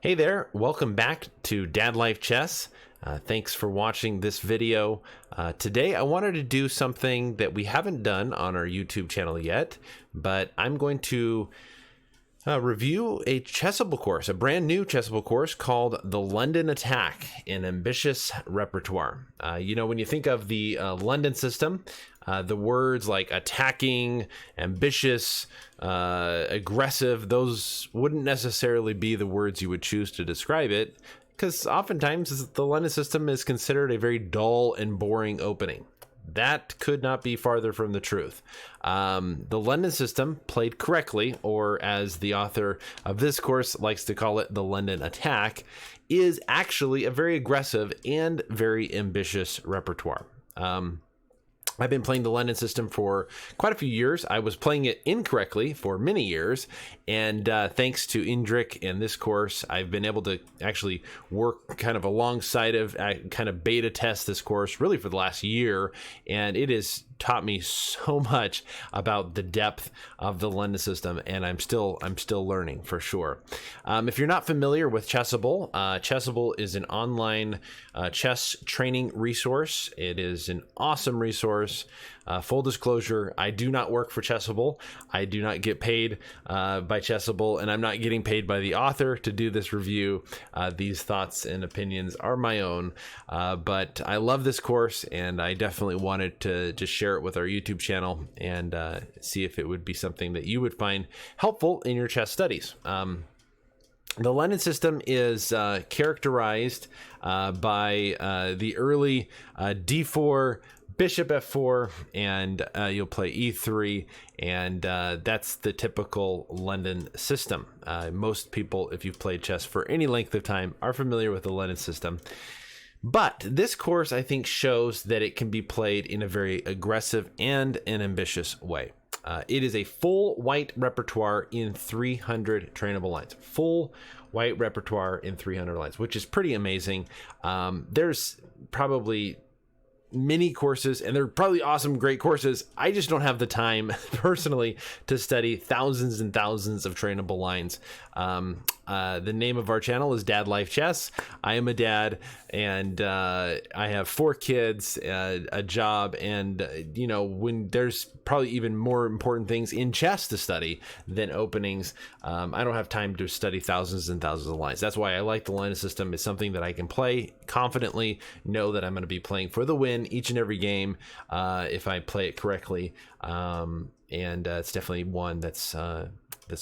Hey there, welcome back to Dad Life Chess. Thanks for watching this video. Today I wanted to do something that we haven't done on our YouTube channel yet, but I'm going to review a Chessable course, a brand new Chessable course called The London Attack, an Ambitious Repertoire. When you think of the London system, the words like attacking, ambitious, aggressive, those wouldn't necessarily be the words you would choose to describe it, because oftentimes the London system is considered a very dull and boring opening. That could not be farther from the truth. The London system, played correctly, or as the author of this course likes to call it, the London Attack, is actually a very aggressive and very ambitious repertoire. I've been playing the London system for quite a few years. I was playing it incorrectly for many years, and thanks to Indrik and this course, I've been able to actually work kind of alongside of, kind of beta test this course really for the last year, and it has taught me so much about the depth of the London system, and I'm still learning for sure. If you're not familiar with Chessable, Chessable is an online chess training resource. It is an awesome resource. Full disclosure, I do not work for Chessable. I do not get paid by Chessable, and I'm not getting paid by the author to do this review. These thoughts and opinions are my own, but I love this course, and I definitely wanted to just share it with our YouTube channel and see if it would be something that you would find helpful in your chess studies. The London system is characterized by the early d4, bishop f4, and you'll play e3, and that's the typical London system. Most people, if you've played chess for any length of time, are familiar with the London system. But this course, I think, shows that it can be played in a very aggressive and an ambitious way. It is a full white repertoire in 300 trainable lines. Full white repertoire in 300 lines, which is pretty amazing. There's probably many courses, and they're probably awesome, great courses. I just don't have the time personally to study thousands and thousands of trainable lines. The name of our channel is Dad Life Chess. I am a dad, and I have 4 kids, a job, and when there's probably even more important things in chess to study than openings, I don't have time to study thousands and thousands of lines. That's why I like the line system. It's something that I can play confidently, know that I'm going to be playing for the win each and every game if I play it correctly, and it's definitely one that's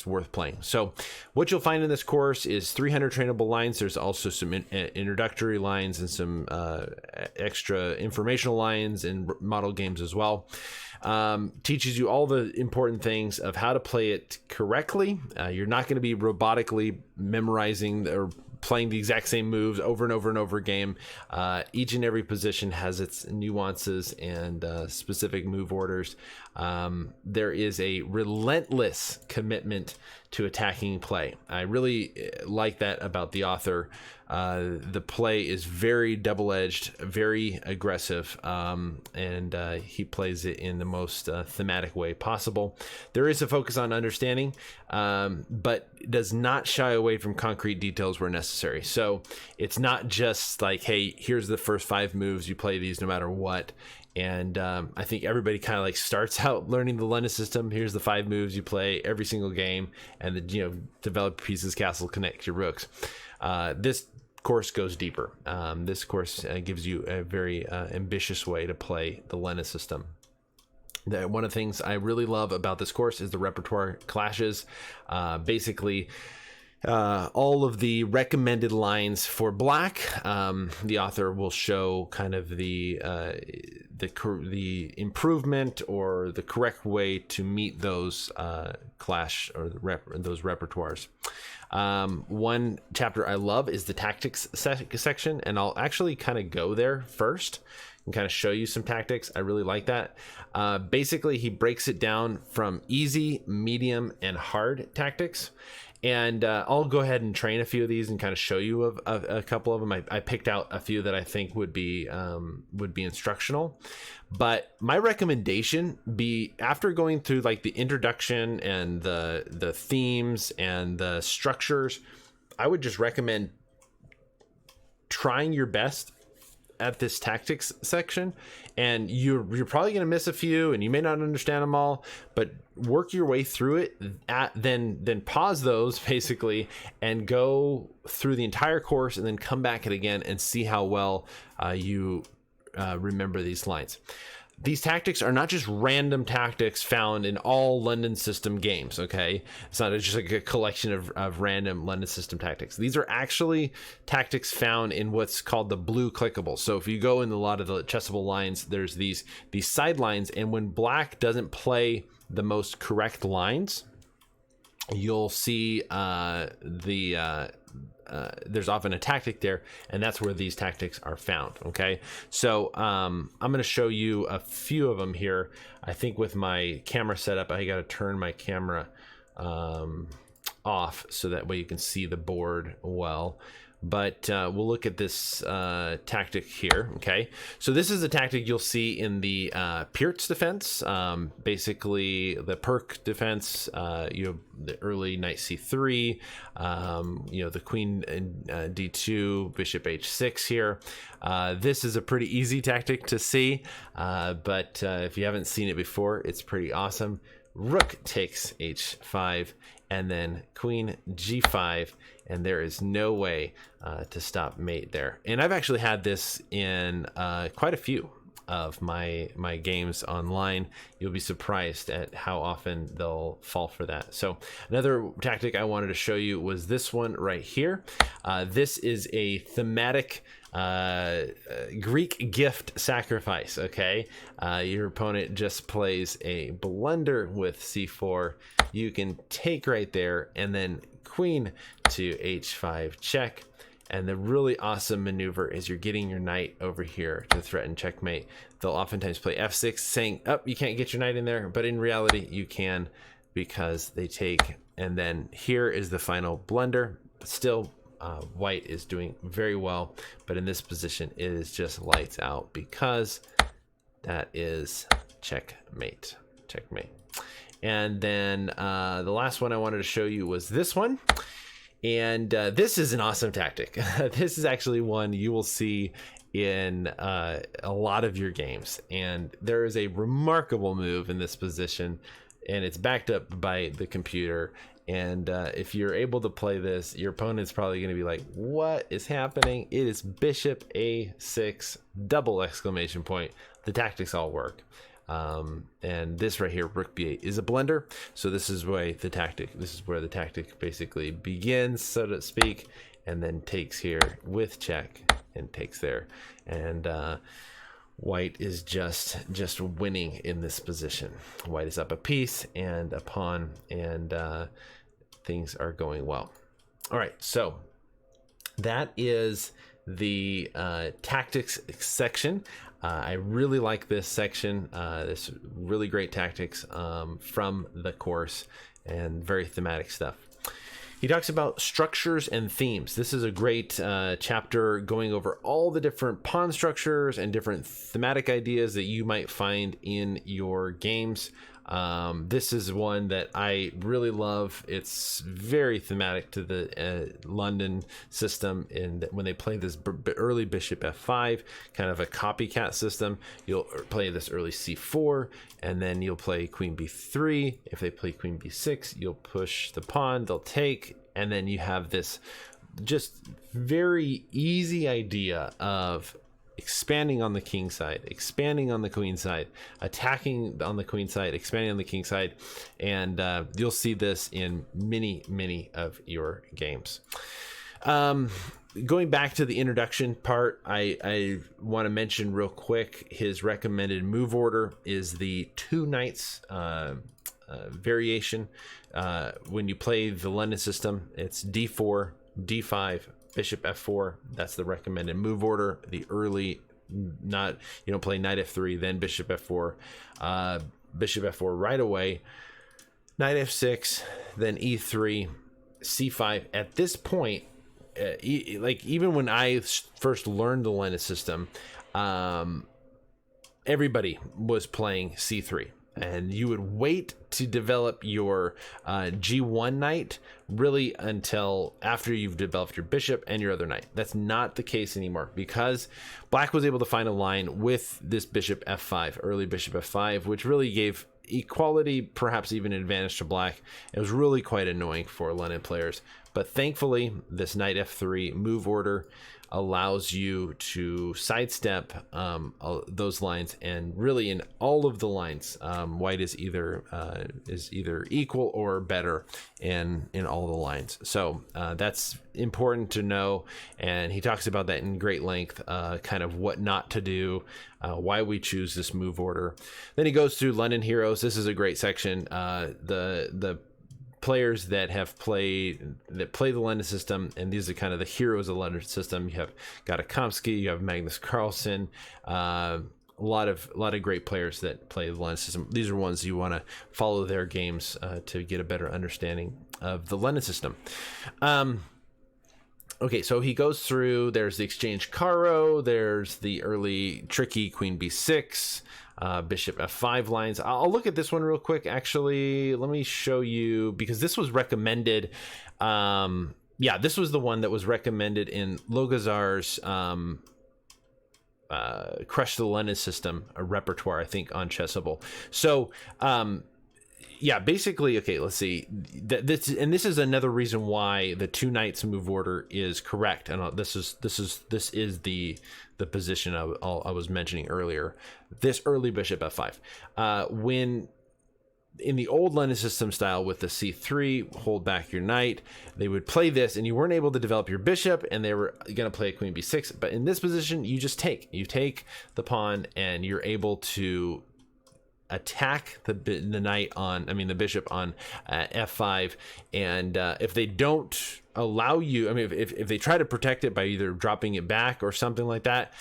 worth playing. So what you'll find in this course is 300 trainable lines. There's also some introductory lines and some extra informational lines and model games as well. Teaches you all the important things of how to play it correctly. You're not going to be robotically memorizing or playing the exact same moves over and over and over game. Each and every position has its nuances and specific move orders. There is a relentless commitment to attacking play. I really like that about the author. The play is very double-edged, very aggressive, and he plays it in the most thematic way possible. There is a focus on understanding, but does not shy away from concrete details where necessary. So it's not just like, hey, here's the first 5 moves, you play these no matter what. And I think everybody kind of like starts out learning the London system. Here's the 5 moves you play every single game, and then develop pieces, castle, connect your rooks. This course goes deeper. This course gives you a very ambitious way to play the London system. One of the things I really love about this course is the repertoire clashes. Basically, all of the recommended lines for black, the author will show kind of the improvement or the correct way to meet those clash or those repertoires. One chapter I love is the tactics section, and I'll actually kind of go there first and kind of show you some tactics. I really like that. Basically, he breaks it down from easy, medium, and hard tactics. And I'll go ahead and train a few of these and kind of show you a couple of them. I picked out a few that I think would be instructional. But my recommendation be, after going through like the introduction and the themes and the structures, I would just recommend trying your best at this tactics section, and you're probably going to miss a few and you may not understand them all, but work your way through it, then pause those basically and go through the entire course, and then come back at it again and see how well you remember these lines. These tactics are not just random tactics found in all London system games, okay? It's not just like a collection of random London system tactics. These are actually tactics found in what's called the blue clickables. So if you go in a lot of the Chessable lines, there's these side lines, and when black doesn't play the most correct lines, you'll see there's often a tactic there, and that's where these tactics are found. Okay, so I'm going to show you a few of them here. I think with my camera setup, I got to turn my camera off so that way you can see the board well. But we'll look at this tactic here. Okay, so this is a tactic you'll see in the Pirt's defense, basically the Perk defense. You have the early knight c3, the queen d2, bishop h6 here. This is a pretty easy tactic to see, but if you haven't seen it before, it's pretty awesome. Rook takes h5, and then queen g5, and there is no way to stop mate there. And I've actually had this in quite a few of my games online. You'll be surprised at how often they'll fall for that. So another tactic I wanted to show you was this one right here. This is a thematic Greek gift sacrifice. Okay, your opponent just plays a blunder with c4. You can take right there, and then queen to h5 check. And the really awesome maneuver is you're getting your knight over here to threaten checkmate. They'll oftentimes play f6, saying, oh, you can't get your knight in there, but in reality you can, because they take. And then here is the final blunder. Still, white is doing very well, but in this position it is just lights out, because that is checkmate. And then the last one I wanted to show you was this one. And this is an awesome tactic. This is actually one you will see in a lot of your games. And there is a remarkable move in this position, and it's backed up by the computer. And if you're able to play this, your opponent's probably going to be like, what is happening? It is bishop a6, double exclamation point. The tactics all work. And this right here, rook b8, is a blunder. So this is where the tactic basically begins, so to speak, and then takes here with check and takes there. And white is just winning in this position. White is up a piece and a pawn, and things are going well. All right, so that is the tactics section. I really like this section. This really great tactics from the course, and very thematic stuff. He talks about structures and themes. This is a great chapter going over all the different pawn structures and different thematic ideas that you might find in your games. This is one that I really love. It's very thematic to the London system, and when they play this early bishop f5, kind of a copycat system, you'll play this early c4, and then you'll play queen b3. If they play queen b6, you'll push the pawn, they'll take, and then you have this just very easy idea of expanding on the king side, expanding on the queen side, attacking on the queen side, expanding on the king side, and you'll see this in many of your games. Going back to the introduction part, I want to mention real quick, his recommended move order is the two knights variation. When you play the London system, it's d4, d5, bishop f4. That's the recommended move order. The early, you don't play knight f3, then bishop f4, bishop f4 right away, knight f6, then e3, c5. At this point, like even when I first learned the London system, everybody was playing c3. and you would wait to develop your G1 knight really until after you've developed your bishop and your other knight. That's not the case anymore, because black was able to find a line with this bishop f5, early bishop f5, which really gave equality, perhaps even an advantage to black. It was really quite annoying for London players, but thankfully this knight f3 move order allows you to sidestep those lines, and really in all of the lines, white is either equal or better in all the lines. So that's important to know, and he talks about that in great length, kind of what not to do, why we choose this move order. Then he goes through London heroes. This is a great section. The players that play the London system, and these are kind of the heroes of the London system. You have Gatakomsky, you have Magnus Carlsen, a lot of great players that play the London system. These are ones you want to follow their games to get a better understanding of the London system. Okay, so he goes through, there's the exchange Caro, there's the early tricky Queen B6, Bishop F5 lines. I'll look at this one real quick. Actually, let me show you, because this was recommended. Yeah, this was the one that was recommended in Logazar's Crush the London System, a repertoire, I think, on Chessable. So, yeah, basically, okay, let's see. This is another reason why the two knights move order is correct, and this is the position I was mentioning earlier. This early bishop f5, when in the old London system style with the c3, hold back your knight, they would play this, and you weren't able to develop your bishop, and they were going to play queen b6. But in this position, you just take the pawn, and you're able to attack the bishop on f5, and if they don't allow you, if they try to protect it by either dropping it back or something like that,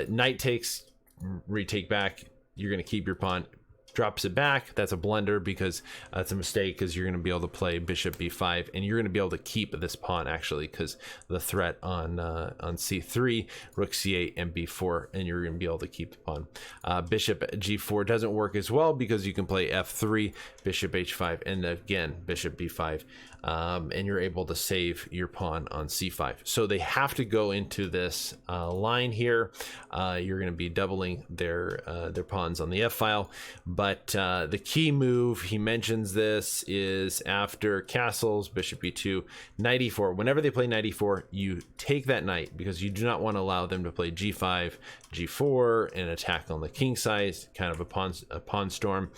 knight takes, retake back, you're going to keep your pawn, drops it back. That's a blunder, because that's a mistake, because you're going to be able to play bishop b5, and you're going to be able to keep this pawn, actually, because the threat on c3, rook c8, and b4, and you're going to be able to keep the pawn. Bishop g4 doesn't work as well, because you can play f3, bishop h5, and again bishop b5, and you're able to save your pawn on c5. So they have to go into this line here. You're going to be doubling their pawns on the f file. But the key move, he mentions this, is after castles, bishop e2, knight e4. Whenever they play knight e4, you take that knight, because you do not want to allow them to play g5, g4, and attack on the king side, kind of a pawn storm.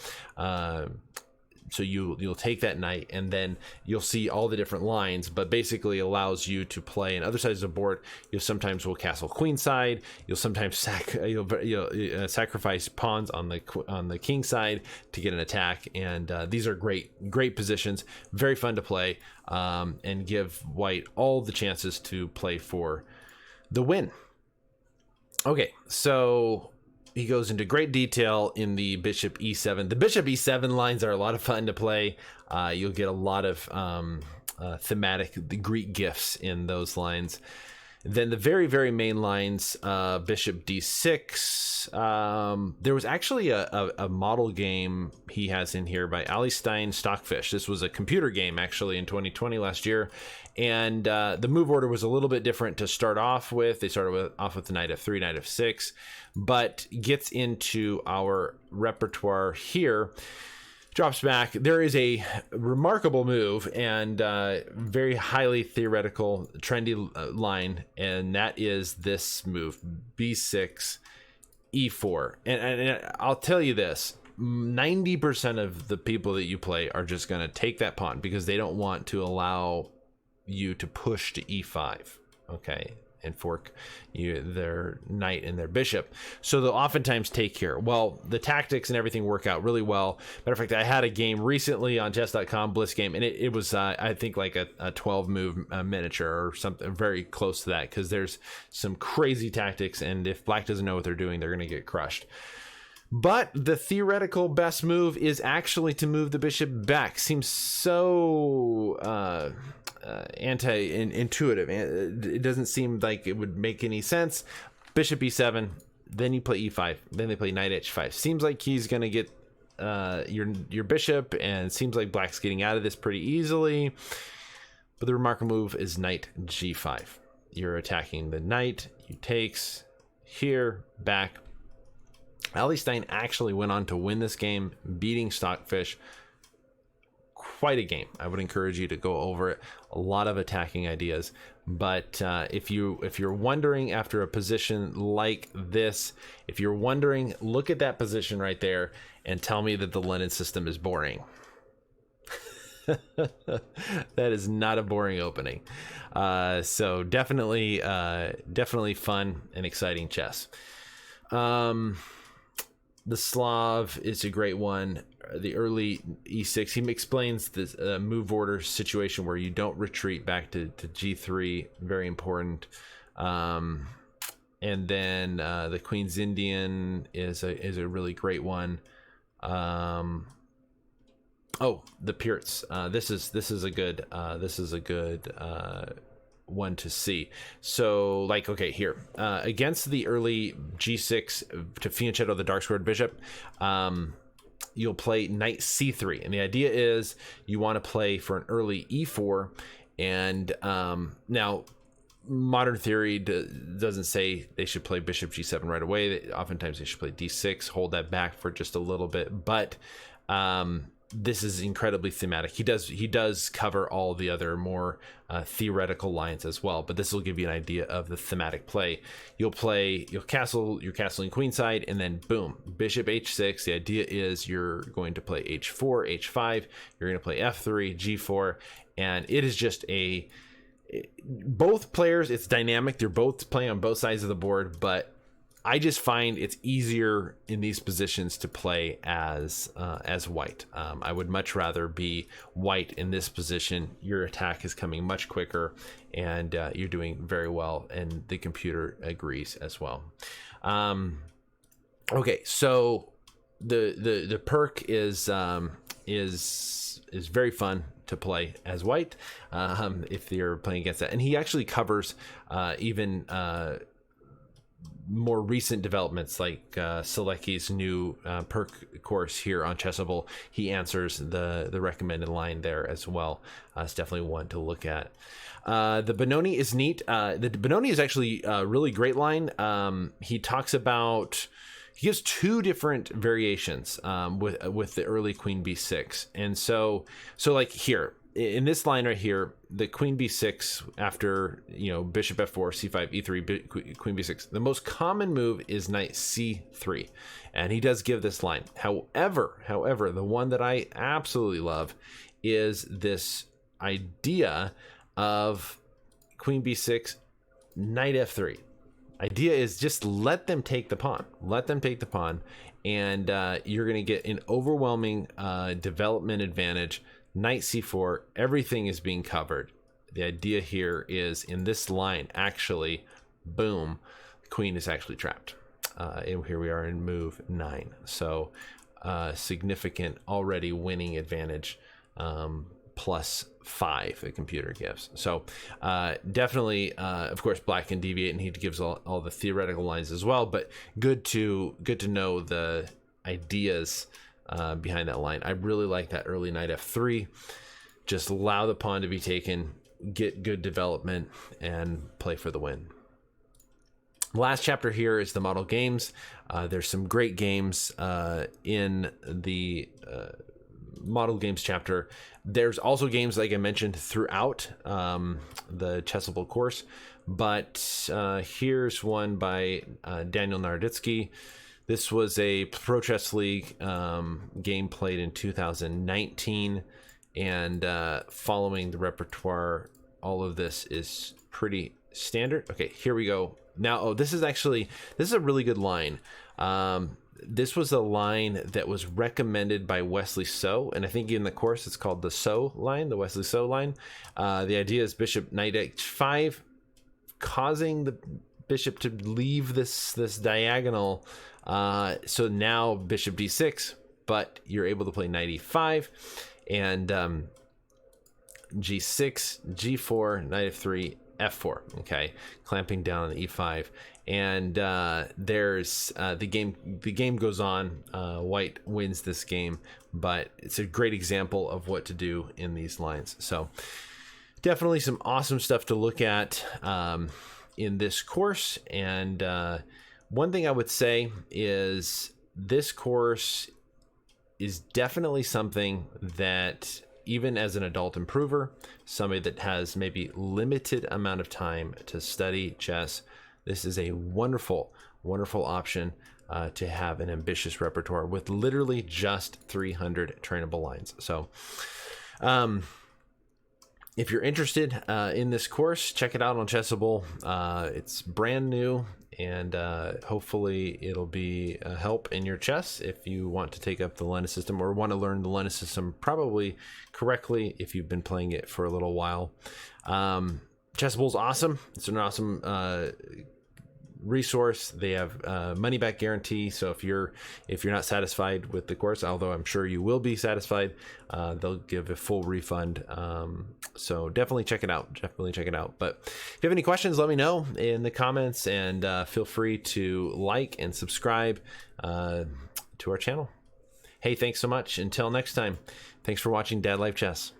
So you'll take that knight, and then you'll see all the different lines, but basically allows you to play on other sides of the board. You sometimes will castle queen side. You'll sometimes sacrifice pawns on the king side to get an attack, and these are great positions, very fun to play, and give white all the chances to play for the win. Okay, so he goes into great detail in the bishop e7. The bishop e7 lines are a lot of fun to play. You'll get a lot of thematic Greek gifts in those lines. Then the very main lines, bishop d6. There was actually a model game he has in here by Ali Stein Stockfish. This was a computer game, actually, in 2020 last year. And the move order was a little bit different to start off with. They started off with the knight f3, knight f6, but gets into our repertoire here. Drops back. There is a remarkable move and very highly theoretical, trendy line, and that is this move, b6, e4. And I'll tell you this, 90% of the people that you play are just going to take that pawn, because they don't want to allow you to push to e5, okay, and fork their knight and their bishop. So they'll oftentimes take here. Well, the tactics and everything work out really well. Matter of fact, I had a game recently on chess.com, Bliss game, and it was I think like a 12 move miniature or something very close to that, because there's some crazy tactics, and if black doesn't know what they're doing, they're going to get crushed. But the theoretical best move is actually to move the bishop back. Seems so anti-intuitive. It doesn't seem like it would make any sense. Bishop e7, then you play e5, then they play knight h5. Seems like he's going to get your bishop, and it seems like black's getting out of this pretty easily. But the remarkable move is knight g5. You're attacking the knight. You takes here, back. Ali Stein actually went on to win this game, beating Stockfish. Quite a game. I would encourage you to go over it. A lot of attacking ideas. But if you're wondering after a position like this, if you're wondering, look at that position right there and tell me that the Lenin system is boring. That is not a boring opening. So definitely fun and exciting chess. The Slav is a great one. The early e6, he explains this move order situation where you don't retreat back to g3, very important. And then the Queen's Indian is a really great one. Oh, the Pirts. This is a good one to see. So, like, okay, here against the early g6 to fianchetto the dark squared bishop, you'll play knight c3, and the idea is you want to play for an early e4. And now modern theory doesn't say they should play bishop g7 right away. Oftentimes they should play d6, hold that back for just a little bit, but this is incredibly thematic. He does cover all the other more theoretical lines as well, but this will give you an idea of the thematic play. You'll castle your castling queenside, and then boom, bishop h6. The idea is you're going to play h4, h5. You're going to play f3, g4, and it is just both players. It's dynamic. They're both playing on both sides of the board, but I just find it's easier in these positions to play as white. I would much rather be white in this position. Your attack is coming much quicker, and you're doing very well, and the computer agrees as well. Okay, so the perk is very fun to play as white if you're playing against that, and he actually covers even more recent developments like Selecki's new perk course here on Chessable. He answers the recommended line there as well. It's definitely one to look at. The Benoni is neat. The Benoni is actually a really great line. He talks about, he gives two different variations with the early queen b6, and so like here in this line right here, the queen b6 after bishop f4, c5, e3, queen b6. The most common move is knight c3, and he does give this line. However, the one that I absolutely love is this idea of queen b6, knight f3. Idea is just let them take the pawn. And you're going to get an overwhelming development advantage. Knight c4, everything is being covered. The idea here is in this line, actually, boom, the queen is actually trapped. And here we are in move 9. So significant already winning advantage, +5 the computer gives. So definitely, of course, black can deviate, and he gives all the theoretical lines as well, but good to know the ideas behind that line. I really like that early knight f3. Just allow the pawn to be taken, get good development, and play for the win. Last chapter here is the model games. There's some great games in the model games chapter. There's also games, like I mentioned, throughout the Chessable course, but here's one by Daniel Naroditsky. This was a Pro Chess League game played in 2019, and following the repertoire, all of this is pretty standard. Okay, here we go. Now, this is a really good line. This was a line that was recommended by Wesley So, and I think in the course it's called the So line, the Wesley So line. The idea is bishop knight h5, causing the bishop to leave this diagonal. So now bishop d6, but you're able to play knight e5, and g6, g4, knight f3, f4. Okay, clamping down on the e5, and there's the game goes on. White wins this game, but it's a great example of what to do in these lines. So definitely some awesome stuff to look at in this course. And one thing I would say is this course is definitely something that, even as an adult improver, somebody that has maybe limited amount of time to study chess, this is a wonderful, wonderful option to have an ambitious repertoire with literally just 300 trainable lines. So if you're interested in this course, check it out on Chessable. It's brand new, and hopefully it'll be a help in your chess if you want to take up the Lenna system, or want to learn the Lenna system probably correctly if you've been playing it for a little while. Chessable's awesome. It's an awesome resource. They have money back guarantee, so if you're not satisfied with the course, although I'm sure you will be satisfied, they'll give a full refund. So definitely check it out. But if you have any questions, let me know in the comments, and feel free to like and subscribe to our channel. Hey, thanks so much. Until next time, thanks for watching Dad Life Chess.